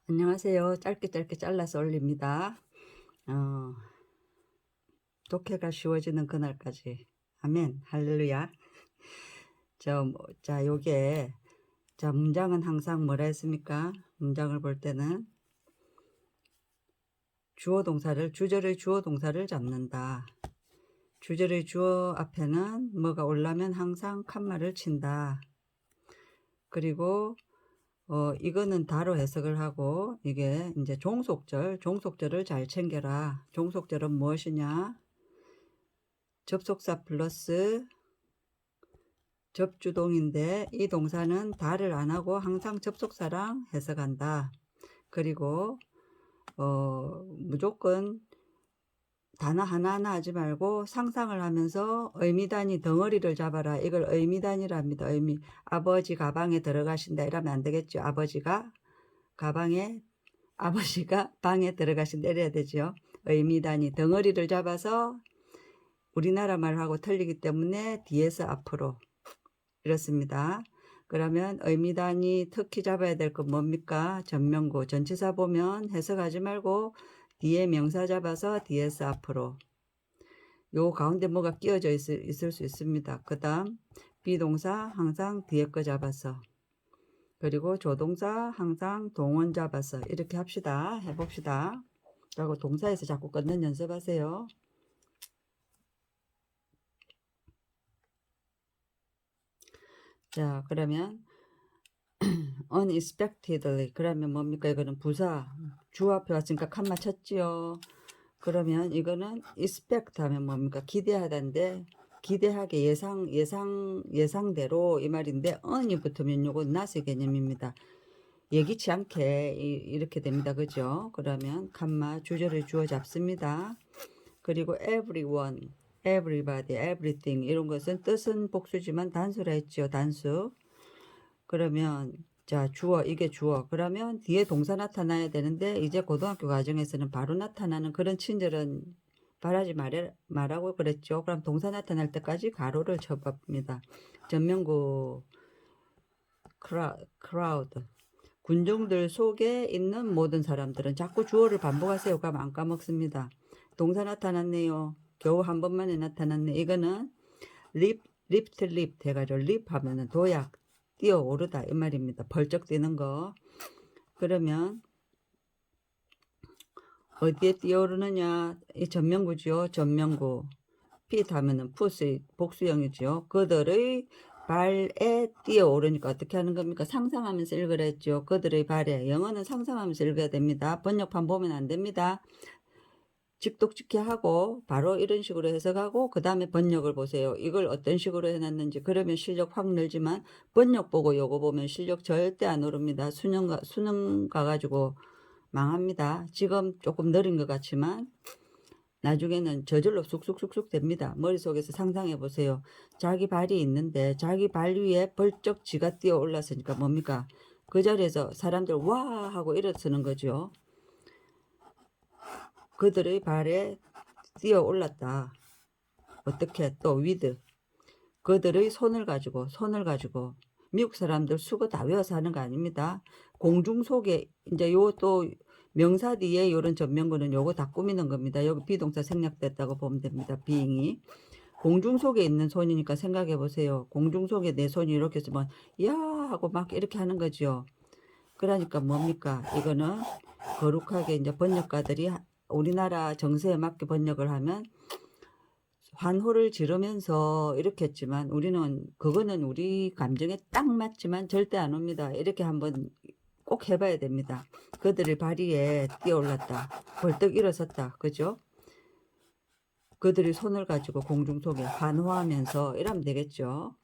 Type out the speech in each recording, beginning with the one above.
안녕하세요. 짧게 짧게 잘라서 올립니다. 어, 독해가 쉬워지는 그날까지. 아멘. 할렐루야. 자, 요게, 자, 문장은 항상 뭐라 했습니까? 문장을 볼 때는 주절의 주어 동사를 잡는다. 주절의 주어 앞에는 뭐가 올라면 항상 칸말을 친다. 그리고 이거는 다로 해석을 하고, 이게 이제 종속절을 잘 챙겨라. 종속절은 무엇이냐? 접속사 플러스 접주동인데 이 동사는 다를 안 하고 항상 접속사랑 해석한다. 그리고 무조건 단어 하나하나 하지 말고 상상을 하면서 의미단위 덩어리를 잡아라. 이걸 의미단위랍니다. 아버지 가방에 들어가신다 이러면 안 되겠죠. 아버지가 방에 들어가신다 이래야 되죠. 의미단위 덩어리를 잡아서 우리나라 말하고 틀리기 때문에 뒤에서 앞으로 이렇습니다. 그러면 의미단위 특히 잡아야 될 건 뭡니까? 전명구. 전치사 보면 해석하지 말고 뒤에 명사 잡아서 뒤에서 앞으로. 요 가운데 뭐가 끼어져 있을 수 있습니다. 그 다음 비동사 항상 뒤에 거 잡아서. 그리고 조동사 항상 동원 잡아서 이렇게 합시다. 해봅시다. 그리고 동사에서 자꾸 끊는 연습하세요. 자, 그러면 unexpectedly 그러면 뭡니까? 이거는 부사 주 앞에 왔으니까 칸 맞췄지요. 그러면 이거는 expect 하면 뭡니까? 기대하다인데 기대하게 예상대로 이 말인데 un이 붙으면 요건 not의 개념입니다. 예기치 않게 이렇게 됩니다. 그죠? 그러면 칸마 주절을 주어 잡습니다. 그리고 everyone, everybody, everything 이런 것은 뜻은 복수지만 단수라 했죠. 단수. 그러면 자 주어 이게 주어 그러면 뒤에 동사 나타나야 되는데 이제 고등학교 과정에서는 바로 나타나는 그런 친절은 바라지 말라고 그랬죠. 그럼 동사 나타날 때까지 가로를 쳐봅니다. 전명구 crowd 군중들 속에 있는 모든 사람들은 자꾸 주어를 반복하세요. 그럼 안 까먹습니다. 동사 나타났네요. 겨우 한 번만에 나타났네. 이거는 lift 해가지고 lip 하면은 도약 뛰어오르다 이 말입니다. 벌쩍 뛰는 거. 그러면 어디에 뛰어오르느냐? 이 전명구죠. 전명구. fit 하면은 풋의 복수형이죠. 그들의 발에 뛰어오르니까 어떻게 하는 겁니까? 상상하면서 읽으랬죠. 그들의 발에. 영어는 상상하면서 읽어야 됩니다. 번역판 보면 안 됩니다. 직독직해 하고 바로 이런 식으로 해석하고 그 다음에 번역을 보세요. 이걸 어떤 식으로 해놨는지. 그러면 실력 확 늘지만 번역 보고 요거 보면 실력 절대 안 오릅니다. 수능 가가지고 망합니다. 지금 조금 느린 것 같지만 나중에는 저절로 쑥쑥쑥쑥 됩니다. 머릿속에서 상상해 보세요. 자기 발이 있는데 자기 발 위에 벌쩍 지가 뛰어 올랐으니까 뭡니까? 그 자리에서 사람들 와 하고 일어서는 거죠. 그들의 발에 뛰어 올랐다. 어떻게 또 with 그들의 손을 가지고 미국 사람들 수거 다 외워서 하는 거 아닙니다. 공중 속에 이제 요 또 명사 뒤에 요런 전명구는 요거 다 꾸미는 겁니다. 여기 비동사 생략됐다고 보면 됩니다. being이 공중 속에 있는 손이니까 생각해 보세요. 공중 속에 내 손이 이렇게 있으면 야 하고 막 이렇게 하는 거죠. 그러니까 뭡니까? 이거는 거룩하게 이제 번역가들이 우리나라 정세에 맞게 번역을 하면 환호를 지르면서 이렇게 했지만 우리는 그거는 우리 감정에 딱 맞지만 절대 안 옵니다. 이렇게 한번 꼭 해봐야 됩니다. 그들의 발위에 뛰어올랐다. 벌떡 일어섰다. 그죠? 그들이 손을 가지고 공중 속에 환호하면서 이러면 되겠죠.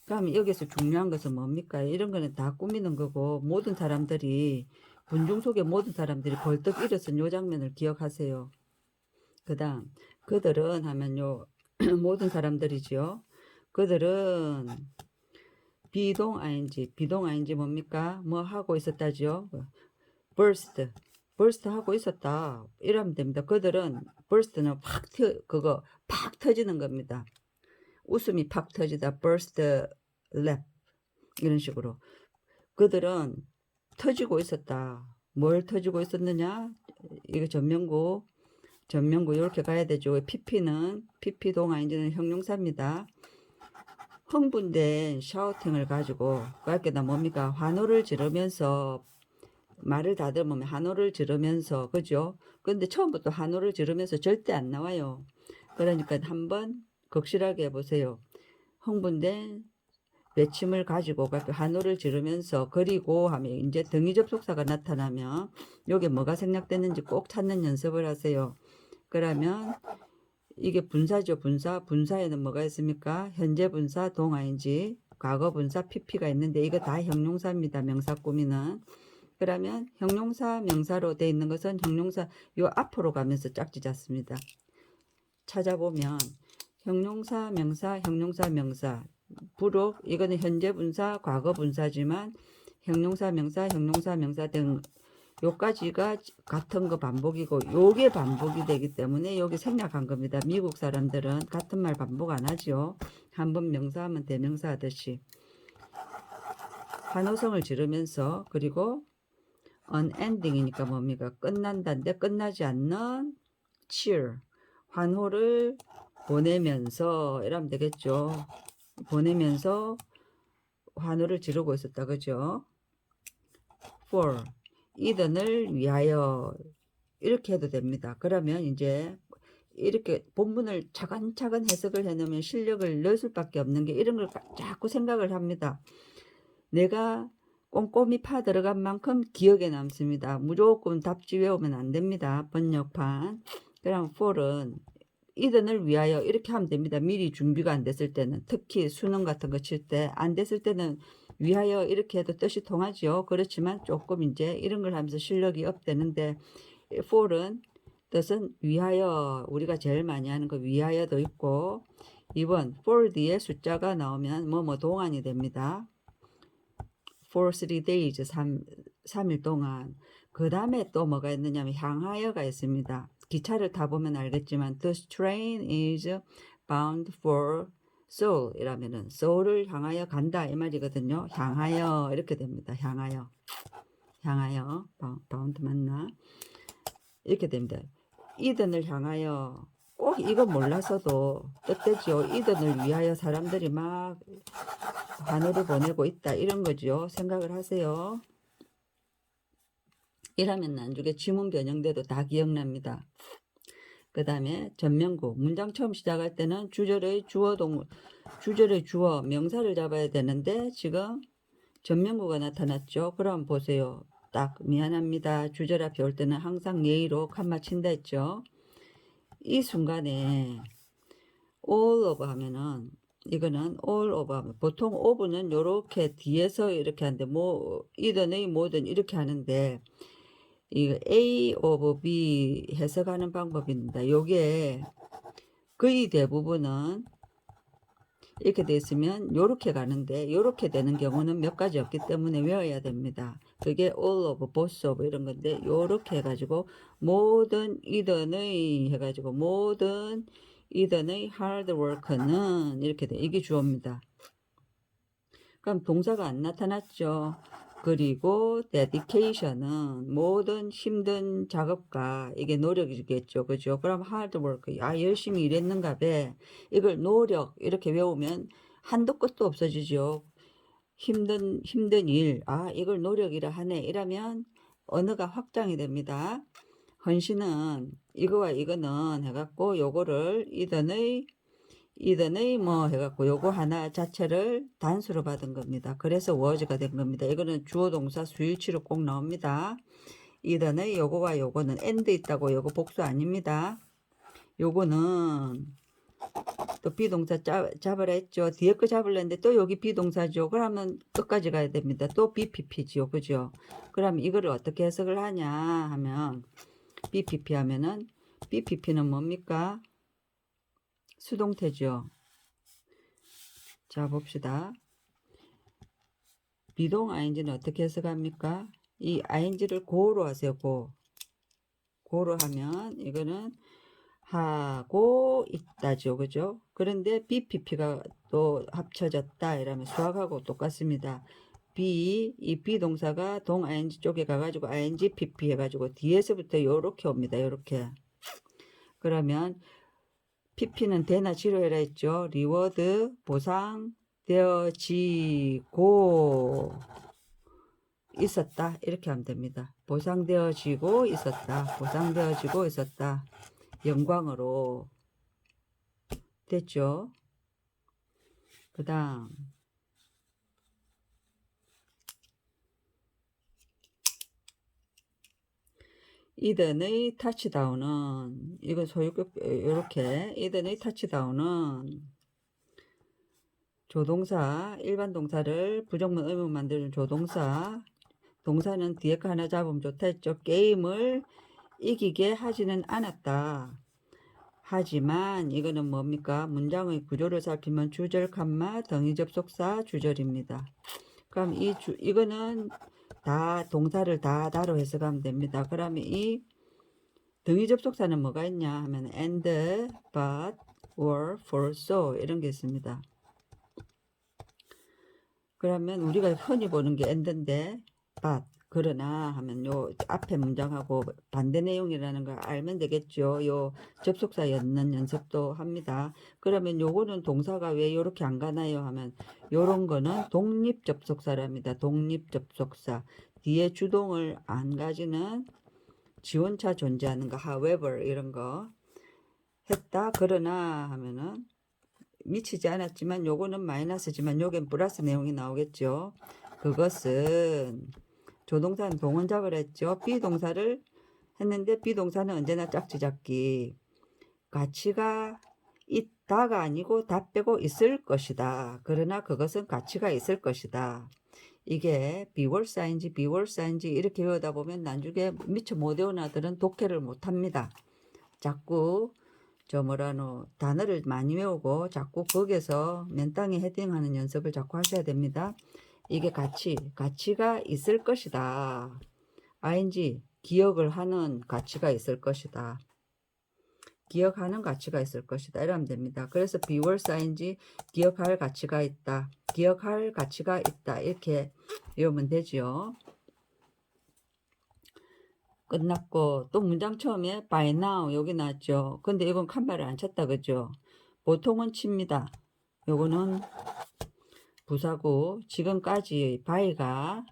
그럼 여기서 중요한 것은 뭡니까? 이런 거는 다 꾸미는 거고 모든 사람들이 군중 속에 모든 사람들이 벌떡 일어선 요 장면을 기억하세요. 그 다음 그들은 하면요 모든 사람들이지요. 그들은 비동 ing 뭡니까? 뭐 하고 있었다지요? burst 하고 있었다. 이러면 됩니다. 그들은 burst는 팍 터지는 겁니다. 웃음이 팍 터지다. burst laugh 이런 식으로 그들은 터지고 있었다. 뭘 터지고 있었느냐? 이거 전면구 이렇게 가야 되죠. PP 동아인지는 형용사입니다. 흥분된 샤우팅을 가지고 그게다 뭡니까? 환호를 지르면서 말을 다듬으면 환호를 지르면서 그죠? 근데 처음부터 환호를 지르면서 절대 안 나와요. 그러니까 한번 극실하게 해보세요. 흥분된 외침을 가지고 환호를 지르면서 그리고 하면 이제 등위 접속사가 나타나면 여기 뭐가 생략되는지 꼭 찾는 연습을 하세요. 그러면 이게 분사죠. 분사에는 뭐가 있습니까? 현재 분사 동아인지 과거 분사 PP가 있는데 이거 다 형용사입니다. 명사 꾸미는. 그러면 형용사 명사로 돼 있는 것은 형용사 요 앞으로 가면서 짝지 잡습니다. 찾아보면 형용사 명사 부록 이거는 현재 분사 과거 분사지만 형용사 명사 등 요까지가 같은 거 반복이고 요게 반복이 되기 때문에 여기 생략한 겁니다. 미국 사람들은 같은 말 반복 안 하죠. 한번 명사하면 대명사 하듯이 환호성을 지르면서 그리고 unending이니까 뭡니까? 끝난다인데 끝나지 않는 cheer 환호를 보내면서 이러면 되겠죠. 보내면서 환호를 지르고 있었다. 그죠? for 이든을 위하여 이렇게 해도 됩니다. 그러면 이제 이렇게 본문을 차근차근 해석을 해놓으면 실력을 넣을 수밖에 없는 게 이런 걸 자꾸 생각을 합니다. 내가 꼼꼼히 파 들어간 만큼 기억에 남습니다. 무조건 답지 외우면 안 됩니다. 번역판. 그럼 for은 이든을 위하여 이렇게 하면 됩니다. 미리 준비가 안 됐을 때는 특히 수능 같은 거 칠 때 안 됐을 때는 위하여 이렇게 해도 뜻이 통하죠. 그렇지만 조금 이제 이런 걸 하면서 실력이 업되는데 for은 뜻은 위하여 우리가 제일 많이 하는 거 위하여도 있고 2번 for 뒤에 숫자가 나오면 뭐뭐 동안이 됩니다. for 3 days 3일 동안 그 다음에 또 뭐가 있느냐면 향하여가 있습니다. 기차를 타보면 알겠지만 the train is bound for Seoul 이라면은 서울을 향하여 간다 이 말이거든요. 향하여 이렇게 됩니다. 향하여 bound 맞나? 이렇게 됩니다. 이든을 향하여 꼭 이거 몰라서도 뜻되죠. 이든을 위하여 사람들이 막 환호를 보내고 있다 이런 거죠. 생각을 하세요. 이라면 나중에 지문 변형돼도 다 기억납니다. 그 다음에 전면구 문장 처음 시작할 때는 주절의 주어 명사를 잡아야 되는데 지금 전면구가 나타났죠. 그럼 보세요. 딱 미안합니다. 주절 앞에 올 때는 항상 예의로 칸마 친다 했죠. 이 순간에 all of 하면은 이거는 all of 하면 보통 of는 요렇게 뒤에서 이렇게 하는데 뭐 이든의 뭐든 이렇게 하는데 이 A of B 해석하는 방법입니다. 요게 거의 대부분은 이렇게 돼 있으면 요렇게 가는데 요렇게 되는 경우는 몇 가지 없기 때문에 외워야 됩니다. 그게 all of, both of 이런 건데 요렇게 해가지고 모든 이든의 해가지고 모든 이든의 hard work는 이렇게 돼. 이게 주어입니다. 그럼 동사가 안 나타났죠. 그리고 dedication은 모든 힘든 작업과 이게 노력이겠죠. 그죠? 그럼 hard work. 열심히 일했는가 봐. 이걸 노력 이렇게 외우면 한도 끝도 없어지죠. 힘든 일. 이걸 노력이라 하네. 이러면 언어가 확장이 됩니다. 헌신은 이거와 이거는 해갖고 요거를 이든의 뭐 해갖고 요거 하나 자체를 단수로 받은 겁니다. 그래서 was가 된 겁니다. 이거는 주어 동사 수일치로 꼭 나옵니다. 이든의 요거와 요거는 and 있다고 요거 복수 아닙니다. 요거는 또 비동사 잡으라 했죠. 뒤에 거 잡으려 했는데 또 여기 비동사죠. 그러면 끝까지 가야 됩니다. 또 BPP죠. 그죠? 그럼 이거를 어떻게 해석을 하냐 하면 BPP 하면은 BPP는 뭡니까? 수동태죠. 자 봅시다. 비동 ing는 어떻게 해석합니까? 이 ing를 고로 하세요. 고로 하면 이거는 하고 있다죠. 그죠? 그런데 BPP가 또 합쳐졌다 이러면 수학하고 똑같습니다. 이 비동사가 동 ing 쪽에 가가지고 ing pp 해가지고 뒤에서부터 요렇게 옵니다. 요렇게. 그러면 pp는 되나 지로해라 했죠. 리워드 보상되어지고 있었다. 이렇게 하면 됩니다. 보상되어지고 있었다. 보상되어지고 있었다. 영광으로. 됐죠? 그 다음 이든의 터치다운은 이거 소유격 이렇게 이든의 터치다운은 조동사 일반 동사를 부정문 의문 만드는 조동사 동사는 뒤에 거 하나 잡으면 좋다 했죠. 게임을 이기게 하지는 않았다. 하지만 이거는 뭡니까? 문장의 구조를 살피면 주절, 칸마, 등위 접속사, 주절입니다. 그럼 이거는 다 동사를 다 다로 해석하면 됩니다. 그러면 이 등위 접속사는 뭐가 있냐 하면 and, but, or, for, so 이런 게 있습니다. 그러면 우리가 흔히 보는 게 and인데 but, 그러나 하면 요 앞에 문장하고 반대 내용이라는 걸 알면 되겠죠. 요 접속사 였는 연습도 합니다. 그러면 요거는 동사가 왜 요렇게 안 가나요 하면 요런 거는 독립 접속사랍니다. 독립 접속사. 뒤에 주동을 안 가지는 지원차 존재하는 거 however 이런 거 했다. 그러나 하면은 미치지 않았지만 요거는 마이너스지만 요겐 플러스 내용이 나오겠죠. 그것은 조동사는 동원작을 했죠. 비동사를 했는데 비동사는 언제나 짝지 잡기. 가치가 있다가 아니고 다 빼고 있을 것이다. 그러나 그것은 가치가 있을 것이다. 이게 비월사인지 비월사인지 이렇게 외우다 보면 나중에 미처 못 외운 아들은 독해를 못합니다. 자꾸 단어를 많이 외우고 자꾸 거기에서 맨땅에 헤딩하는 연습을 자꾸 하셔야 됩니다. 이게 가치가 있을 것이다. ing, 기억을 하는 가치가 있을 것이다. 기억하는 가치가 있을 것이다. 이러면 됩니다. 그래서 비월스 ing, 기억할 가치가 있다. 기억할 가치가 있다. 이렇게 외우면 되죠. 끝났고 또 문장 처음에 by now 여기 나왔죠. 근데 이건 칸바를 안 쳤다 그죠. 보통은 칩니다. 요거는 부사고 지금까지 by가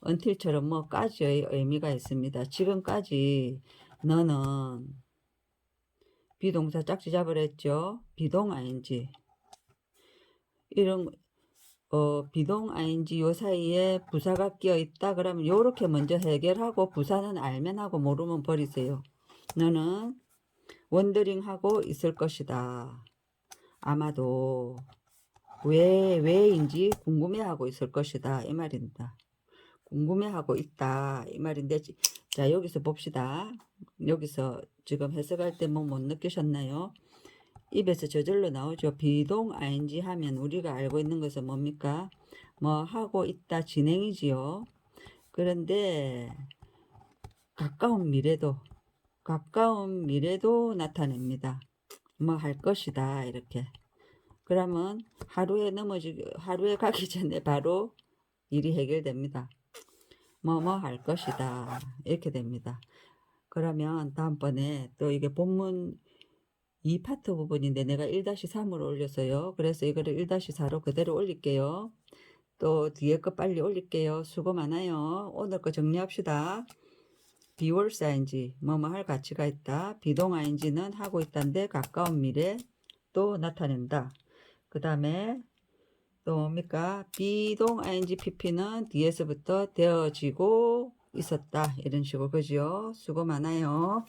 until처럼 뭐까지의 의미가 있습니다. 지금까지 너는 비동사 짝지 잡으랬죠. 비동 ing 이런 비동 ing 요 사이에 부사가 끼어 있다 그러면 요렇게 먼저 해결하고 부사는 알면 하고 모르면 버리세요. 너는 원더링 하고 있을 것이다. 아마도 왜인지 궁금해하고 있을 것이다. 이 말입니다. 궁금해하고 있다. 이 말인데 자 여기서 봅시다. 여기서 지금 해석할 때 뭐 못 느끼셨나요? 입에서 저절로 나오죠. 비동 ing 하면 우리가 알고 있는 것은 뭡니까? 뭐 하고 있다 진행이지요. 그런데 가까운 미래도 나타냅니다. 뭐 할 것이다 이렇게. 그러면 하루에 가기 전에 바로 일이 해결됩니다. 뭐 할 것이다 이렇게 됩니다. 그러면 다음번에 또 이게 본문 2파트 부분인데 내가 1-3으로 올렸어요. 그래서 이거를 1-4로 그대로 올릴게요. 또 뒤에 거 빨리 올릴게요. 수고 많아요. 오늘 거 정리합시다. 비월스 ing 뭐뭐 할 가치가 있다. 비동 ing는 하고 있다인데 가까운 미래 또 나타낸다. 그 다음에 또 뭡니까? 비동 ing pp는 뒤에서부터 되어지고 있었다. 이런 식으로 그죠? 수고 많아요.